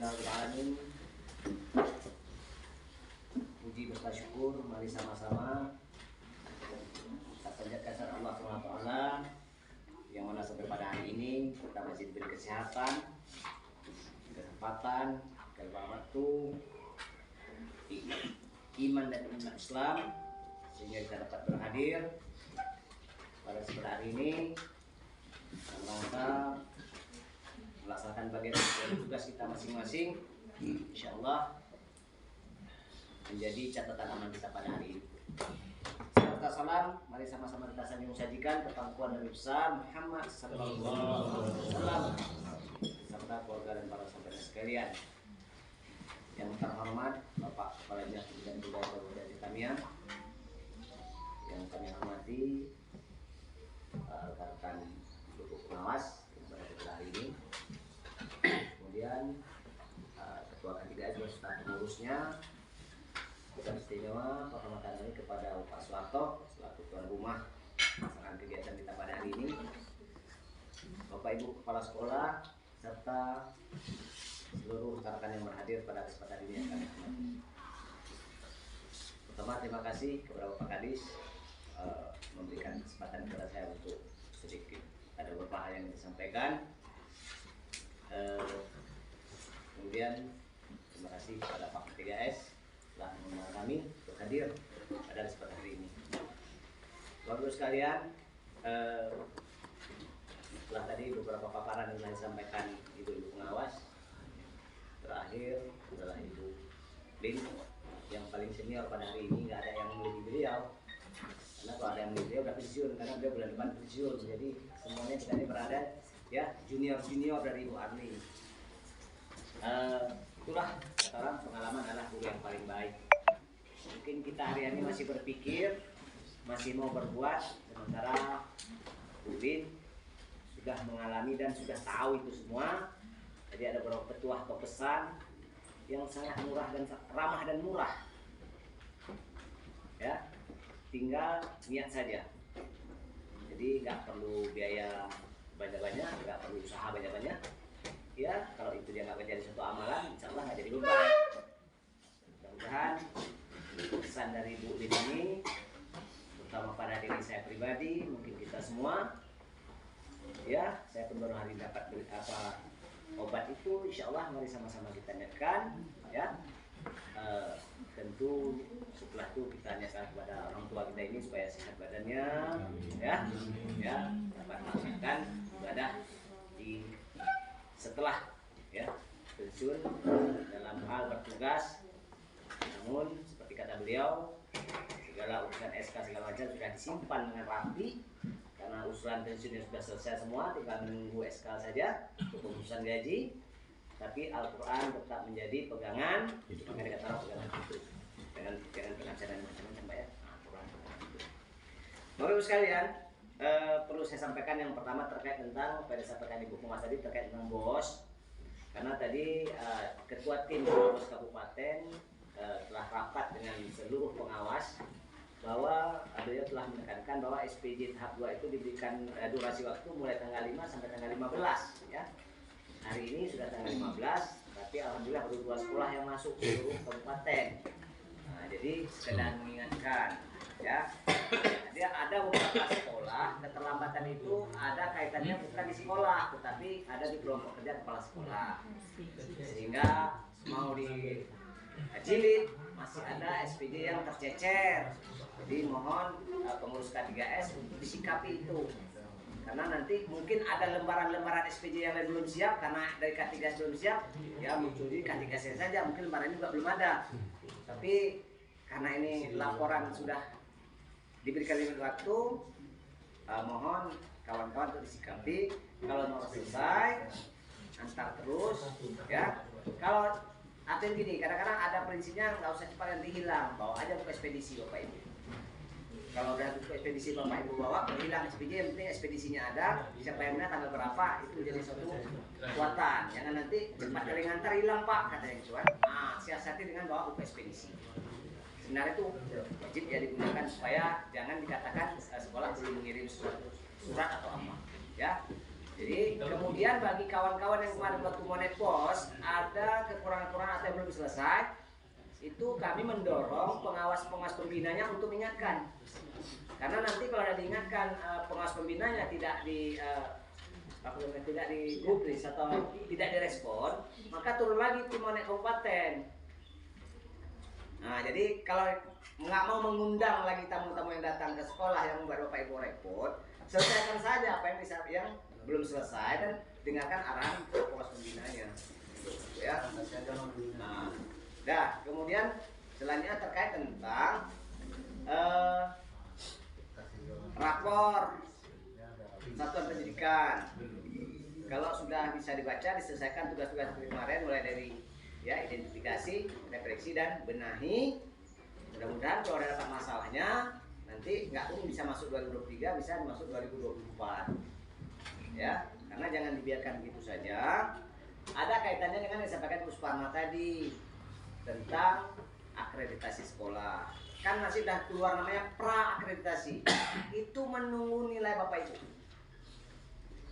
Alhamdulillahirobbilalamin. Puji beserta syukur mari sama-sama kita panjatkan Allah SWT yang mana sampai pada hari ini kita masih diberi kesehatan, kesempatan, keluar waktu, iman dan iman Islam sehingga kita dapat berhadir pada kesempatan hari ini dalam rangka melaksanakan bagian dari tugas kita masing-masing, insyaallah menjadi catatan amal kita pada hari ini. Serta salam, mari sama-sama kita sajikan kepangkuan Nabi besar Muhammad sallallahu alaihi wasallam serta keluarga dan para sahabat sekalian. Yang terhormat Bapak Kepala Dinas Pendidikan Budaya Kabupaten Tamiang, yang kami hormati rekan-rekan pendukung pengawas yang pada hari ini. Kemudian Ketua K3S beserta pengurusnya, dan istimewa penghormatan ini kepada Pak Soeharto selaku tuan rumah melaksanakan kegiatan kita pada hari ini, Bapak Ibu Kepala Sekolah serta seluruh rekan-rekan yang berhadir pada kesempatan ini yang kami hormati. Pertama, terima kasih kepada Bapak Kadis memberikan kesempatan kepada saya untuk sedikit ada beberapa hal yang disampaikan. Kemudian terima kasih kepada Pak K3S telah mengundang kami untuk hadir pada kesempatan hari ini. Bapak-Ibu sekalian, setelah tadi beberapa paparan yang telah disampaikan ibu-ibu pengawas, terakhir adalah Ibu Lin yang paling senior pada hari ini. Nggak ada yang melebihi beliau, karena kalau ada yang melebihi beliau udah pensiun, karena beliau bulan depan pensiun. Jadi semuanya kita ini berada ya junior dari Ibu Arni. Itulah kata orang, pengalaman adalah guru yang paling baik. Mungkin kita hari ini masih berpikir, masih mau berbuat, sementara Bu Lin sudah mengalami dan sudah tahu itu semua. Jadi ada beberapa petuah atau pesan yang sangat murah dan ramah dan murah. Ya, tinggal niat saja. Jadi nggak perlu biaya banyak-banyak, nggak perlu usaha banyak-banyak. Ya, kalau itu dia nggak menjadi suatu amalan, insya Allah nggak jadi beban. Mudah-mudahan pesan dari Bu Lin ini, terutama pada diri saya pribadi, mungkin kita semua, ya, saya pun baru hari dapat obat itu, insya Allah mari sama-sama kita niatkan, ya. Tentu setelah itu kita niatkan kepada orang tua kita ini supaya sehat badannya, ya, dapat melaksanakan ibadah di setelah ya pensiun dalam hal bertugas. Namun seperti kata beliau, segala urusan SK segala macam sudah disimpan dengan rapi karena usulan pensiunnya sudah selesai semua, tinggal menunggu SK saja untuk urusan gaji. Tapi Al-Quran tetap menjadi pegangan, makanya dikata orang pegangan itu dengan pengajaran macam-macam ya Al-Quran. Bapak Ibu sekalian, perlu saya sampaikan yang pertama terkait tentang pada sampaikan Ibu Pengawas tadi terkait dengan BOS, karena tadi Ketua Tim BOS Kabupaten telah rapat dengan seluruh pengawas bahwa beliau telah menekankan bahwa SPJ tahap 2 itu diberikan durasi waktu mulai tanggal 5 sampai tanggal 15 ya. Hari ini sudah tanggal 15, tapi alhamdulillah baru 2 sekolah yang masuk ke seluruh kabupaten. Nah, jadi sedang mengingatkan ya. Jadi ada beberapa sekolah keterlambatan itu ada kaitannya bukan di sekolah, tetapi ada di kelompok kerja kepala sekolah. Sehingga mau dijilid masih ada SPJ yang tercecer. Jadi mohon pengurus K3S untuk disikapi itu. Karena nanti mungkin ada lembaran-lembaran SPJ yang lain belum siap, karena dari K3S belum siap, ya muncul di K3S saja, mungkin lembaran ini juga belum ada. Tapi karena ini laporan sudah diberikan limit waktu, mohon kawan-kawan untuk disikapi. Kalau mau selesai, antar terus, ya. Kalau atau gini, kadang-kadang ada prinsipnya nggak usah cepat nanti hilang, bawa aja ke ekspedisi Bapak Ibu. Kalau udah ke ekspedisi Bapak Ibu bawa, hilang SPJ, yang penting ekspedisinya ada, siapa yang benar tanggal berapa, itu jadi suatu kekuatan. Jangan nanti cepat kali ngantar hilang Pak, kata yang cuan. Nah, siasati dengan bawa ke ekspedisi. Sebenarnya itu wajib ya digunakan supaya jangan dikatakan sekolah belum mengirim surat atau apa, ya. Jadi kemudian bagi kawan-kawan yang kemarin waktu monepos ada kekurangan-kekurangan atau yang belum selesai, itu kami mendorong pengawas-pengawas pembinanya untuk mengingatkan. Karena nanti kalau ada diingatkan pengawas pembinanya tidak digubris atau tidak direspon, maka turun lagi tim monet kabupaten. Nah, jadi kalau nggak mau mengundang lagi tamu-tamu yang datang ke sekolah yang membuat Bapak Ibu repot, selesaikan saja apa yang belum selesai dan dengarkan arahan pengawas pembinanya. Ya. Nah, kemudian selanjutnya terkait tentang rapor satuan pendidikan. Kalau sudah bisa dibaca, diselesaikan tugas-tugas kemarin mulai dari identifikasi, refleksi dan benahi. Mudah-mudahan kalau ada dapat masalahnya nanti nggak pun bisa masuk 2023, bisa masuk 2024. Ya, karena jangan dibiarkan begitu saja. Ada kaitannya dengan yang disampaikan Usparna tadi tentang akreditasi sekolah. Kan masih sudah keluar namanya pra-akreditasi. Itu menunggu nilai Bapak Ibu.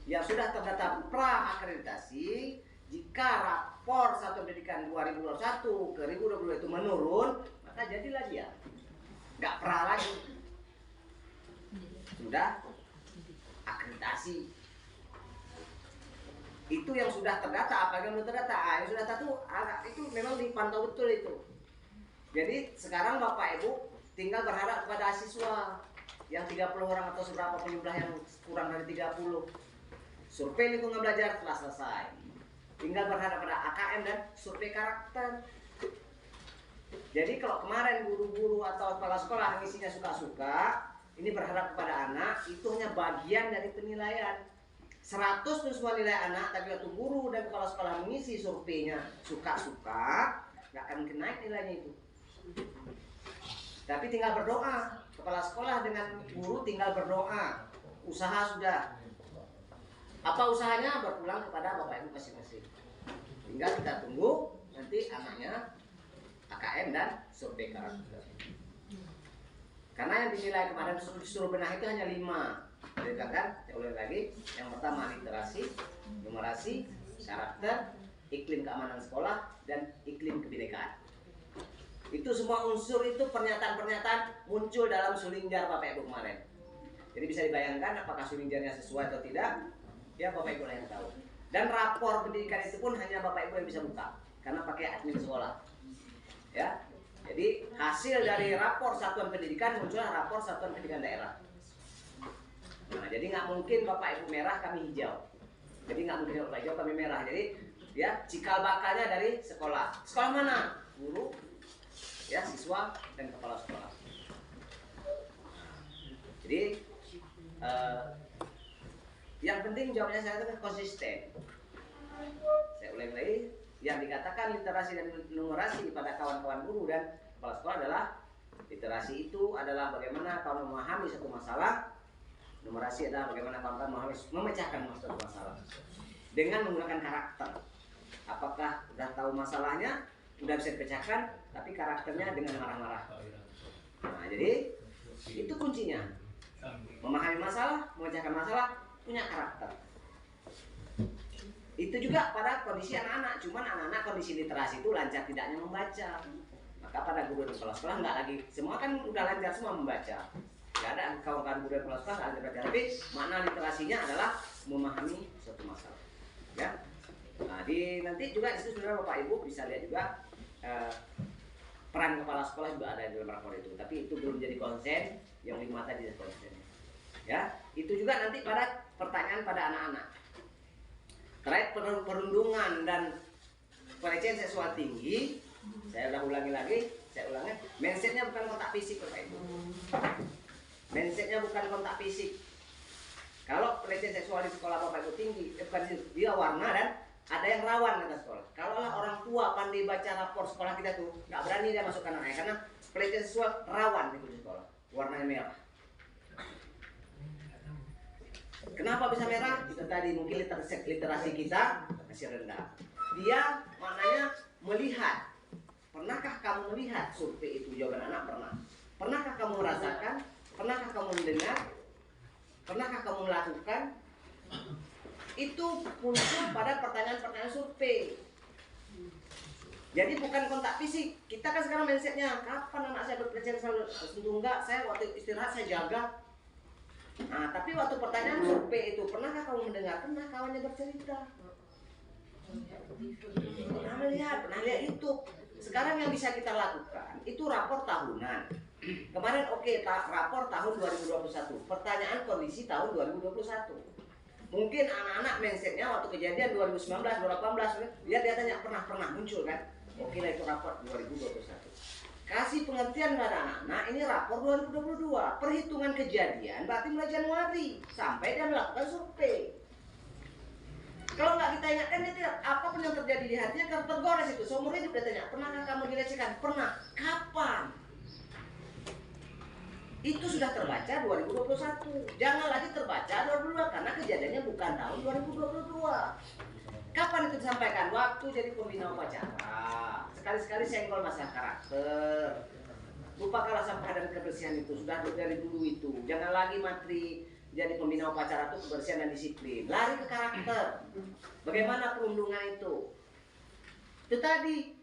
Yang sudah terdaftar pra-akreditasi, jika rapor satuan pendidikan 2021 ke 2022 itu menurun, maka jadilah dia. Nggak pra lagi. Sudah akreditasi. Itu yang sudah terdata, apalagi yang belum terdata. Yang sudah terdata itu memang dipantau betul itu. Jadi sekarang Bapak Ibu tinggal berharap kepada siswa yang 30 orang atau seberapa jumlah yang kurang dari 30. Survei lingkungan belajar telah selesai. Tinggal berharap pada AKM dan survei karakter. Jadi kalau kemarin guru-guru atau kepala sekolah yang isinya suka-suka, ini berharap kepada anak, itu hanya bagian dari penilaian. 100 pun semua nilai anak, tapi waktu guru dan kepala sekolah mengisi surveinya suka-suka, nggak akan mungkin naik nilainya itu. Tapi tinggal berdoa, kepala sekolah dengan guru tinggal berdoa. Usaha sudah. Apa usahanya? Berpulang kepada Bapak Ibu masing-masing. Tinggal kita tunggu nanti anaknya AKM dan survei karakter. Karena yang dinilai kemarin disuruh benah itu hanya 5. Dikatakan, saya ulang lagi. Yang pertama literasi, numerasi, karakter, iklim keamanan sekolah, dan iklim kebinekaan. Itu semua unsur itu pernyataan-pernyataan muncul dalam Sulingjar Bapak Ibu kemarin. Jadi bisa dibayangkan apakah Sulingjarnya sesuai atau tidak, ya Bapak Ibu lah yang tahu. Dan rapor pendidikan itu pun hanya Bapak Ibu yang bisa buka, karena pakai admin sekolah. Ya, jadi hasil dari rapor satuan pendidikan muncullah rapor satuan pendidikan daerah. Nah, jadi nggak mungkin Bapak Ibu merah kami hijau. Jadi nggak mungkin Bapak hijau kami merah. Jadi ya cikal bakalnya dari sekolah. Sekolah mana? Guru, ya siswa dan kepala sekolah. Jadi yang penting jawabnya saya itu konsisten. Saya ulang lagi, yang dikatakan literasi dan numerasi pada kawan-kawan guru dan kepala sekolah adalah literasi itu adalah bagaimana kawan memahami satu masalah. Numerasi adalah bagaimana kawan-kawan memecahkan satu masalah dengan menggunakan karakter. Apakah sudah tahu masalahnya, sudah bisa dipecahkan, tapi karakternya dengan marah-marah. Nah, jadi itu kuncinya. Memahami masalah, memecahkan masalah, punya karakter. Itu juga pada kondisi anak-anak. Cuman anak-anak kondisi literasi itu lancar tidaknya membaca. Maka pada guru dan kepala sekolah nggak lagi. Semua kan udah lancar semua membaca. Gak ada kawan-kawan guru dan kepala sekolah nggak ada. Tapi makna literasinya adalah memahami suatu masalah. Ya. Nah, nanti juga di situ sebenarnya Bapak Ibu bisa lihat juga peran kepala sekolah juga ada di dalam rapor itu. Tapi itu belum jadi konsen. Yang 5 tadi adalah konsen. Ya, itu juga nanti pada pertanyaan pada anak-anak. Terkait perundungan dan pelecehan seksual tinggi, saya ulangi lagi, mindsetnya bukan kontak fisik Bapak Ibu. Mindsetnya bukan kontak fisik. Kalau pelecehan seksual di sekolah Bapak Ibu tinggi, bukan dia warna dan ada yang rawan di sekolah. Kalau orang tua pandai baca rapor sekolah kita tuh, nggak berani dia masukkan anaknya karena pelecehan seksual rawan di sekolah, warnanya merah. Kenapa bisa merah? Itu tadi mungkin literasi kita masih rendah. Dia maknanya melihat. Pernahkah kamu melihat survei itu? Jawaban anak pernah. Pernahkah kamu merasakan? Pernahkah kamu mendengar? Pernahkah kamu melakukan? itu muncul pada pertanyaan-pertanyaan survei. Jadi bukan kontak fisik. Kita kan sekarang mindsetnya, kapan anak saya berpelecehan seksual? Tentu enggak, saya waktu istirahat saya jaga. Nah, tapi waktu pertanyaan survei itu, pernahkah kamu mendengar? Pernah kawannya bercerita. Pernah lihat YouTube. Sekarang yang bisa kita lakukan, itu rapor tahunan. Kemarin rapor tahun 2021. Pertanyaan kondisi tahun 2021. Mungkin anak-anak mindsetnya waktu kejadian 2019, 2018, dia tanya pernah muncul kan? Oke lah itu rapor 2021. Kasih pengertian pada anak-anak, ini rapor 2022. Perhitungan kejadian berarti mulai Januari sampai dia melakukan survei. Kalau nggak kita ingatkan dia tidak, apapun yang terjadi di hatinya akan tergores itu. Seumur hidup dia tanya, pernahkah kamu dilecehkan? Pernah. Kapan? Itu sudah terbaca 2021. Jangan lagi terbaca 2022 karena kejadiannya bukan tahun 2022. Kapan itu disampaikan? Waktu jadi pembina upacara. Sekali-sekali senggol masalah karakter. Lupakanlah sampah dan kebersihan itu. Sudah dari dulu itu. Jangan lagi materi jadi pembina upacara itu kebersihan dan disiplin. Lari ke karakter. Bagaimana perundungan itu? Itu tadi.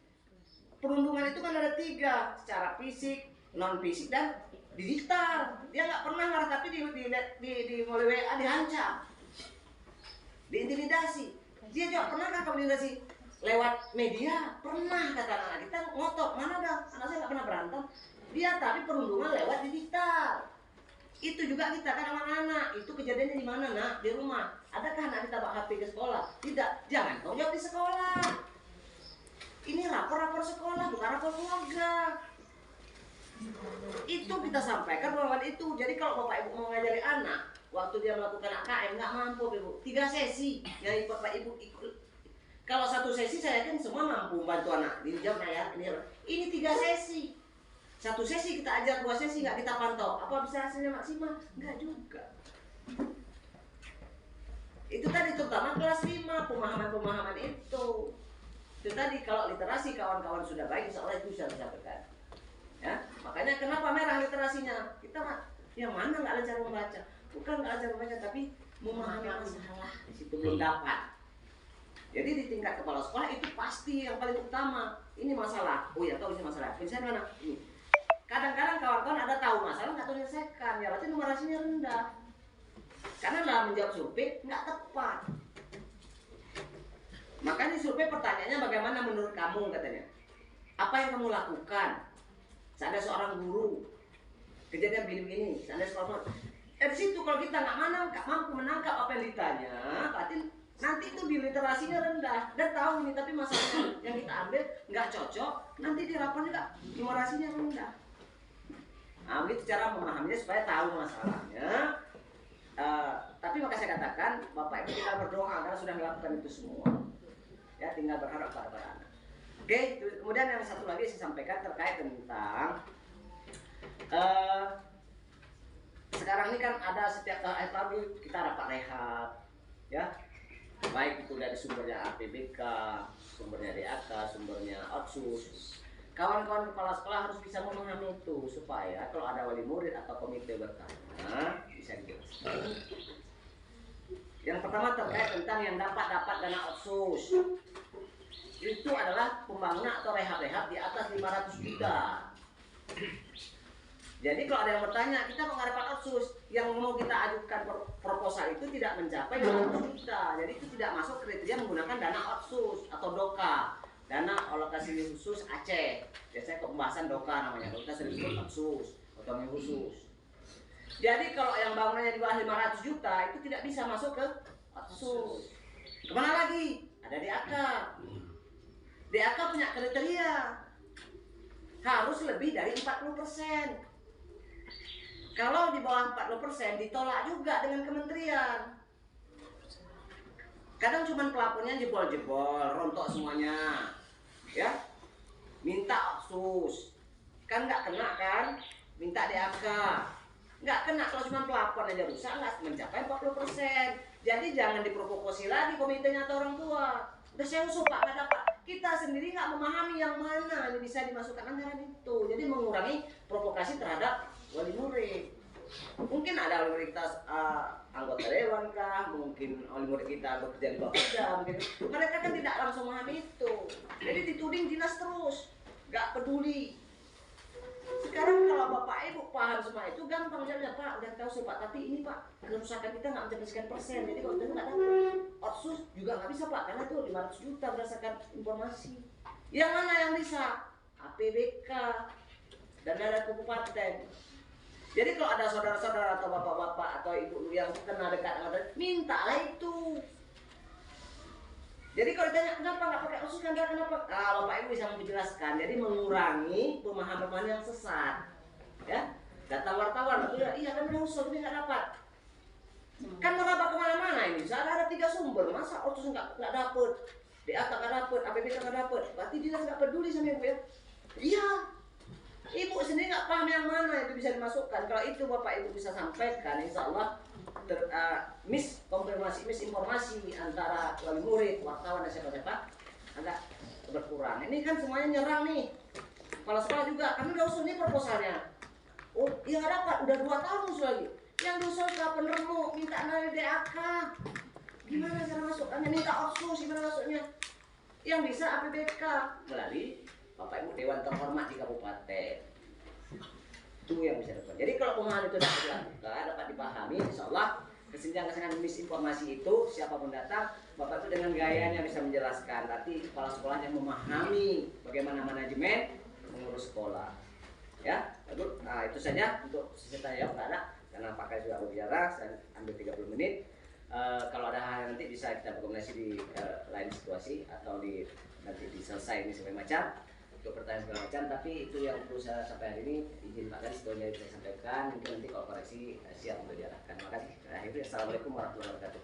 Perundungan itu kan ada 3. Secara fisik, non fisik, dan digital. Dia nggak pernah ngarah tapi di mulai WA dihancam. Diintimidasi. Dia juga pernah kan komunikasi lewat media? Pernah, kata anak kita ngotot. Mana dah? Anak saya nggak pernah berantem. Dia tapi perundungan lewat digital. Itu juga kita kan anak-anak. Itu kejadiannya di mana nak? Di rumah. Adakah anak kita bawa HP ke sekolah? Tidak. Jangan kau jawab di sekolah. Ini rapor sekolah, bukan rapor keluarga. Itu kita sampaikan bahwa itu. Jadi kalau bapak ibu mau ngajari anak, waktu dia melakukan AKM nggak mampu ibu, 3 sesi yang bapak ibu ikut. Kalau 1 sesi saya yakin semua mampu bantu anak. Dijawab ya, ini 3 sesi. 1 sesi kita ajar, 2 sesi nggak kita pantau. Apa bisa hasilnya maksimal? Nggak juga. Itu tadi terutama kelas 5 pemahaman itu. Itu tadi kalau literasi kawan-kawan sudah baik, insya Allah itu bisa disampaikan. Ya, makanya kenapa merah literasinya? Kita yang mana nggak lancar membaca? Bukan nggak lancar membaca, tapi memahami masalah di situ belum dapat. Jadi di tingkat kepala sekolah itu pasti yang paling utama. Ini masalah. Oh ya tahu ini masalah. Misalnya mana? Ini. Kadang-kadang kawan-kawan ada tahu masalah nggak tahu menyelesaikan. Ya berarti numerasinya rendah. Karena dalam menjawab survei nggak tepat. Makanya survei pertanyaannya bagaimana menurut kamu katanya? Apa yang kamu lakukan? Seandainya seorang guru kejadian begini, seandainya seorang dari situ kalau kita nggak mampu menangkap apa yang ditanya, berarti nanti itu di literasinya rendah dan tahu ini tapi masalah yang kita ambil nggak cocok, nanti di rapor juga numerasinya rendah. Nah, begitu cara memahaminya supaya tahu masalahnya. Tapi maka saya katakan bapak ibu kita berdoa karena sudah melakukan itu semua. Ya, tinggal berharap pada anak. Oke, kemudian yang satu lagi saya sampaikan terkait tentang sekarang ini kan ada setiap akhir tahun kita rapat rehab, ya, baik itu dari sumbernya APBK, sumbernya DAK, sumbernya Otsus. Kawan-kawan kepala sekolah harus bisa memahami itu supaya kalau ada wali murid atau komite bertanya bisa dijelaskan. Yang pertama terkait tentang yang dapat dana Otsus. Itu adalah pembangunan atau rehab-rehab di atas 500 juta. Jadi kalau ada yang bertanya, kita kok nggak dapat Otsus? Yang mau kita ajukan proposal itu tidak mencapai 500 juta. Jadi itu tidak masuk kriteria menggunakan dana Otsus atau DOKA, dana alokasi khusus Aceh. Biasanya pembahasan DOKA namanya, kalau kita sering sebut Otsus, otonomi khusus. Jadi kalau yang bangunannya di bawah 500 juta itu tidak bisa masuk ke Otsus. Kemana lagi? Ada DAK. DAK punya kriteria harus lebih dari 40%. Kalau di bawah 40% ditolak juga dengan kementerian. Kadang cuma pelapornya jebol-jebol, rontok semuanya, ya. Minta Otsus, kan nggak kena kan? Minta DAK, nggak kena kalau cuma pelapor aja rusak, nggak mencapai 40%. Jadi jangan diprovokasi lagi komitenya atau orang tua. Udah saya usul Pak, nggak dapat. Kita sendiri nggak memahami yang mana yang bisa dimasukkan anggaran itu. Jadi mengurangi provokasi terhadap wali murid. Mungkin ada wali murid kita anggota dewan kah, mungkin wali murid kita bekerja di Bapeda, mungkin mereka kan tidak langsung memahami itu. Jadi dituding dinas terus, nggak peduli. Sekarang kalau bapak ibu paham semua itu gampang saja Pak, udah tahu sih Pak. Tapi ini Pak, kerusakan kita nggak mencapai sekian persen. Jadi kalau kita nggak dapat otsus juga nggak bisa Pak, karena itu 500 juta berdasarkan informasi. Yang mana yang bisa? APBK dan ada kabupaten. Jadi kalau ada saudara-saudara atau bapak-bapak atau ibu yang kenal dekat dengan mintalah itu. Jadi kalau ditanya kenapa nggak pakai otsus kan kenapa? Nah, bapak ibu bisa menjelaskan. Jadi mengurangi pemahaman yang sesat. Ya, datang wartawan itu ya, iya kan udah usul tapi nggak dapat. Kan meraba kemana-mana ini. Saya ada 3 sumber, masa otsus nggak dapet, DAK nggak dapet, APBK nggak dapet. Berarti dinas nggak peduli sama ibu ya? Iya. Ibu sendiri nggak paham yang mana itu bisa dimasukkan. Kalau itu bapak ibu bisa sampaikan, insya Allah misinformasi antara wali murid, wartawan dan siapa-siapa agak berkurang. Ini kan semuanya nyerang nih. Kepala sekolah juga, kami udah usul ini proposalnya. Oh iya dapat, udah 2 tahun usul lagi. Yang diusul setelah penermu minta nilai DAK. Gimana cara masukkannya? Minta otsus, gimana masuknya? Yang bisa APBK melalui Bapak Ibu Dewan terhormat di kabupaten. Itu yang bisa dilakukan. Jadi kalau pemahaman itu dapat dilakukan, dapat dipahami, insya Allah kesenjangan misinformasi itu siapapun datang, Bapak itu dengan gayanya bisa menjelaskan. Nanti kepala sekolah yang memahami bagaimana manajemen mengurus sekolah. Ya, bagus. Nah itu saja untuk sesi tanya jawab karena pakai sudah berbicara, saya ambil 30 menit. Kalau ada hal nanti bisa kita berkomunikasi di lain situasi atau nanti diselesai ini sampai macam untuk pertanyaan segala macam. Tapi itu yang perlu saya sampai hari ini, izin Pak Kadis itu yang saya sampaikan. Mungkin nanti kalau koreksi siap untuk diarahkan. Terima kasih. Akhirnya assalamualaikum warahmatullahi wabarakatuh.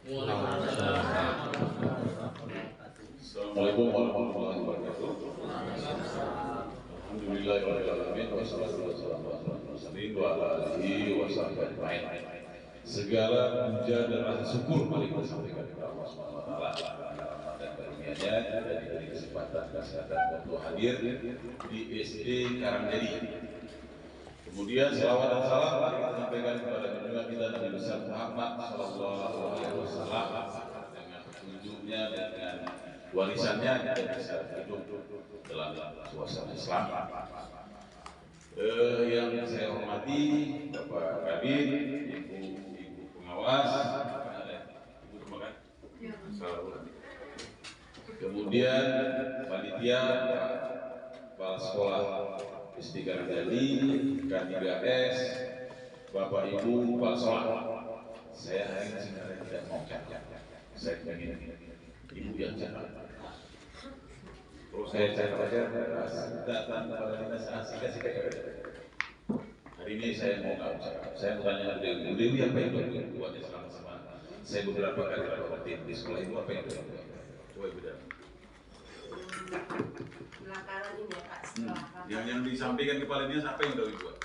Assalamualaikum warahmatullahi wabarakatuh. Alhamdulillahirrahmanirrahim. Wassalamualaikum warahmatullahi wabarakatuh. Segala puja dan rasa syukur paling disampaikan kepada Allah Subhanahu wa taala dan karunia-Nya dan diberi kesempatan kesehatan untuk hadir di SD Karangjadi. Kemudian selawat dan salam kita sampaikan kepada junjungan kita Nabi besar Muhammad sallallahu alaihi wasallam dengan petunjuknya dan dengan warisannya kita bisa hidup dalam suasana Islam. Yang saya hormati Bapak Kabir, Ibu pengawas, Ibu Kemakan, kemudian panitia, kepala sekolah SD Karangjadi, K3S, Bapak Ibu kepala sekolah. Saya hari ini sebenarnya tidak mau cakap, saya ingin Ibu yang cakap. Terus saya cakap aja, datang kepada dinas asik. Hari ini saya mau nggak cakap, saya mau tanya Bu Dewi apa yang buatnya selama saya beberapa kali berlatih di sekolah itu apa yang coba Ibu Dewi. Belakangan ini ya Pak, setelah yang disampaikan kepala dinas apa yang udah dibuat?